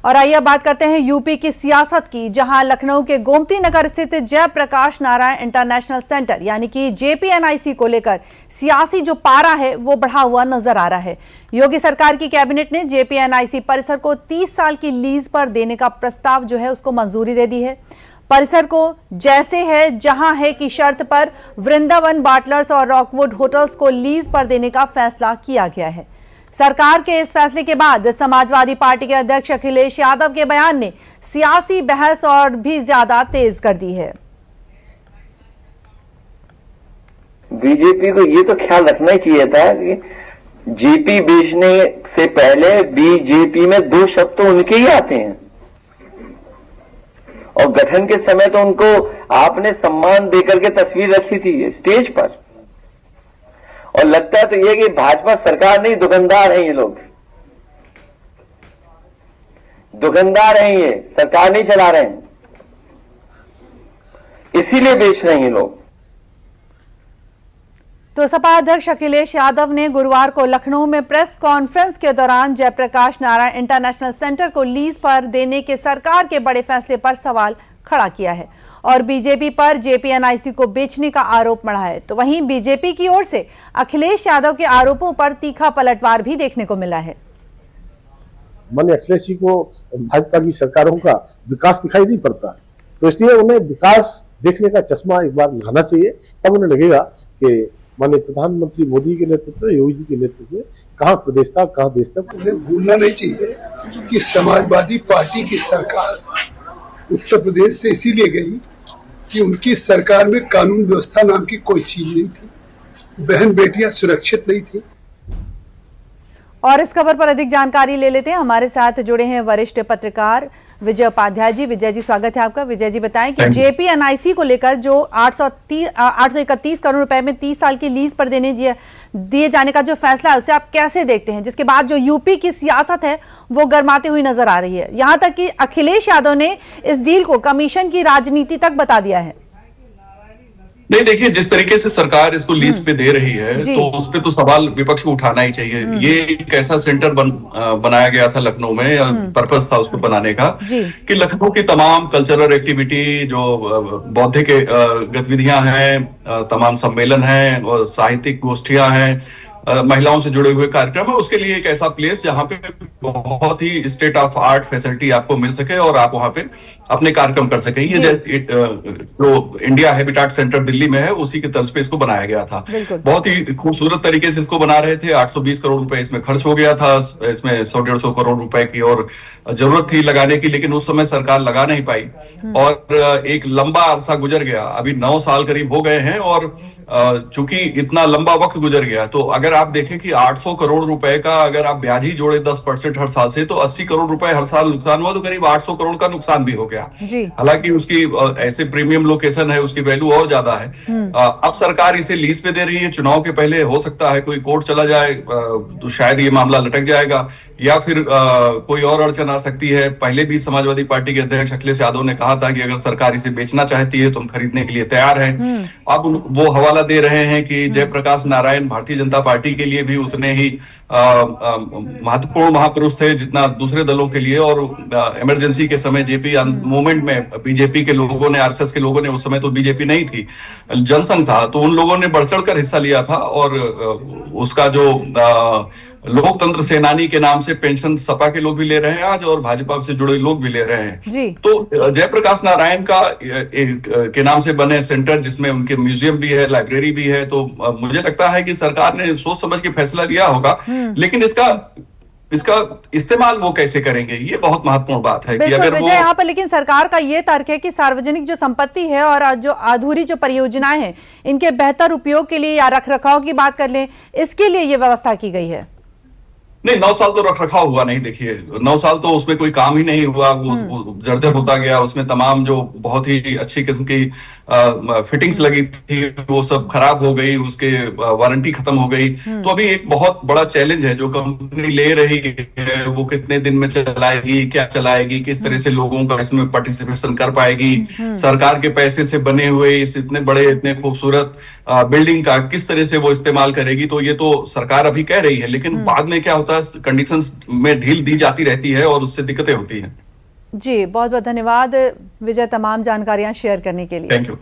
और आइए अब बात करते हैं यूपी की सियासत की, जहां लखनऊ के गोमती नगर स्थित जयप्रकाश नारायण इंटरनेशनल सेंटर यानी कि जेपीएनआईसी को लेकर सियासी जो पारा है वो बढ़ा हुआ नजर आ रहा है। योगी सरकार की कैबिनेट ने जेपीएनआईसी परिसर को 30 साल की लीज पर देने का प्रस्ताव जो है उसको मंजूरी दे दी है। परिसर को जैसे है जहां है की शर्त पर वृंदावन बाटलर्स और रॉकवुड होटल्स को लीज पर देने का फैसला किया गया है। सरकार के इस फैसले के बाद समाजवादी पार्टी के अध्यक्ष अखिलेश यादव के बयान ने सियासी बहस और भी ज्यादा तेज कर दी है। बीजेपी को ये तो ख्याल रखना ही चाहिए था कि जेपी बेचने से पहले बीजेपी में 2 शब्द तो उनके ही आते हैं, और गठन के समय तो उनको आपने सम्मान देकर के तस्वीर रखी थी स्टेज पर, और लगता तो ये कि भाजपा सरकार नहीं, दुकानदार हैं ये लोग, दुकानदार हैं ये, सरकार नहीं चला रहे हैं, इसीलिए बेच रहे हैं ये लोग। तो सपा अध्यक्ष अखिलेश यादव ने गुरुवार को लखनऊ में प्रेस कॉन्फ्रेंस के दौरान जयप्रकाश नारायण इंटरनेशनल सेंटर को लीज पर देने के सरकार के बड़े फैसले पर सवाल खड़ा किया है और बीजेपी पर जेपीएनआईसी को बेचने का आरोप मढ़ा है। तो वहीं बीजेपी की ओर से अखिलेश यादव के आरोपों पर तीखा पलटवार भी देखने को मिला है। माननीय अखिलेश जी को भाजपा की सरकारों का विकास दिखाई नहीं पड़ता, तो इसलिए उन्हें विकास देखने का चश्मा एक बार लगाना चाहिए, तब उन्हें लगेगा कि माननीय प्रधानमंत्री मोदी के नेतृत्व में, योगी जी के नेतृत्व में कहाँ प्रदेश था, कहाँ देश था। उन्हें भूलना नहीं चाहिए कि समाजवादी पार्टी की सरकार उत्तर प्रदेश से इसीलिए गई कि उनकी सरकार में कानून व्यवस्था नाम की कोई चीज नहीं थी, बहन बेटियां सुरक्षित नहीं थी। और इस खबर पर अधिक जानकारी ले लेते हैं, हमारे साथ जुड़े हैं वरिष्ठ पत्रकार विजय उपाध्याय जी। विजय जी, स्वागत है आपका। विजय जी, बताएं कि जेपीएनआईसी को लेकर जो 831 करोड़ रुपए में 30 साल की लीज पर दिए जाने का जो फैसला है उसे आप कैसे देखते हैं, जिसके बाद जो यूपी की सियासत है वो गर्माती हुई नजर आ रही है, यहां तक कि अखिलेश यादव ने इस डील को कमीशन की राजनीति तक बता दिया है। नहीं, देखिए, जिस तरीके से सरकार इसको लीज पे दे रही है तो उस पे तो सवाल विपक्ष को उठाना ही चाहिए। ये एक ऐसा सेंटर बनाया गया था लखनऊ में, पर्पस था उसको बनाने का कि लखनऊ की तमाम कल्चरल एक्टिविटी, जो बौद्धिक गतिविधियां हैं, तमाम सम्मेलन हैं और साहित्यिक गोष्ठियां हैं, महिलाओं से जुड़े हुए कार्यक्रम है, उसके लिए एक ऐसा प्लेस जहां पे बहुत ही स्टेट ऑफ आर्ट फैसिलिटी आपको मिल सके और आप वहां पे अपने कार्यक्रम कर सके। ये जो इंडिया हैबिटेट सेंटर दिल्ली में है उसी की तर्ज पे इसको बनाया गया था। बहुत ही खूबसूरत तरीके से इसको बना रहे थे। 820 करोड़ रुपए इसमें खर्च हो गया था, इसमें 100-150 करोड़ रुपए की और जरूरत थी लगाने की, लेकिन उस समय सरकार लगा नहीं पाई और एक लंबा अरसा गुजर गया। अभी 9 साल करीब हो गए हैं और चूंकि इतना लंबा वक्त गुजर गया तो अगर आप देखें कि 800 करोड़ रुपए का अगर आप ब्याज ही जोड़े 10% हर साल से, तो 80 करोड़ रुपए हर साल नुकसान हुआ, तो करीब 800 करोड़ का नुकसान भी हो गया। हालांकि उसकी ऐसे प्रीमियम लोकेशन है, उसकी वैल्यू और ज्यादा है। अब सरकार इसे लीज पे दे रही है। चुनाव के पहले हो सकता है कोई कोर्ट चला जाए तो शायद ये मामला लटक जाएगा या फिर कोई और अड़चन आ सकती है। पहले भी समाजवादी पार्टी के अध्यक्ष अखिलेश यादव ने कहा था कि अगर सरकार इसे बेचना चाहती है तो हम खरीदने के लिए तैयार हैं। अब वो हवाला दे रहे हैं कि जयप्रकाश नारायण भारतीय जनता पार्टी के लिए भी उतने ही महत्वपूर्ण महापुरुष थे जितना दूसरे दलों के लिए, और इमरजेंसी के समय जेपी मूवमेंट में बीजेपी के लोगों ने, आरएसएस के लोगों ने, उस समय तो बीजेपी नहीं थी, जनसंघ था, तो उन लोगों ने बढ़ चढ़कर हिस्सा लिया था और उसका जो लोकतंत्र सेनानी के नाम से पेंशन सपा के लोग भी ले रहे हैं आज और भाजपा से जुड़े लोग भी ले रहे हैं। तो जयप्रकाश नारायण का के नाम से बने सेंटर जिसमें उनके म्यूजियम भी है, लाइब्रेरी भी है, तो मुझे लगता है कि सरकार ने सोच समझ के फैसला लिया होगा, लेकिन इसका इस्तेमाल वो कैसे करेंगे ये बहुत महत्वपूर्ण बात है कि अगर विजय यहाँ पर, लेकिन सरकार का ये तर्क है कि सार्वजनिक जो संपत्ति है और जो अधूरी जो परियोजनाएं हैं इनके बेहतर उपयोग के लिए या रखरखाव की बात कर लें, इसके लिए ये व्यवस्था की गई है। नहीं, 9 साल तो रख रखा हुआ नहीं। देखिए, 9 साल तो उसमें कोई काम ही नहीं हुआ, वो जर्जर होता गया। उसमें तमाम जो बहुत ही अच्छी किस्म की फिटिंग्स लगी थी वो सब खराब हो गई, उसके वारंटी खत्म हो गई। तो अभी एक बहुत बड़ा चैलेंज है जो कंपनी ले रही है, वो कितने दिन में चलाएगी, क्या चलाएगी, किस तरह से लोगों का इसमें पार्टिसिपेशन कर पाएगी, सरकार के पैसे से बने हुए इस इतने बड़े, इतने खूबसूरत बिल्डिंग का किस तरह से वो इस्तेमाल करेगी। तो ये तो सरकार अभी कह रही है, लेकिन बाद में क्या होता होता है, कंडीशंस में ढील दी जाती रहती है और उससे दिक्कतें होती हैं। जी, बहुत बहुत धन्यवाद विजय, तमाम जानकारियां शेयर करने के लिए। Thank you.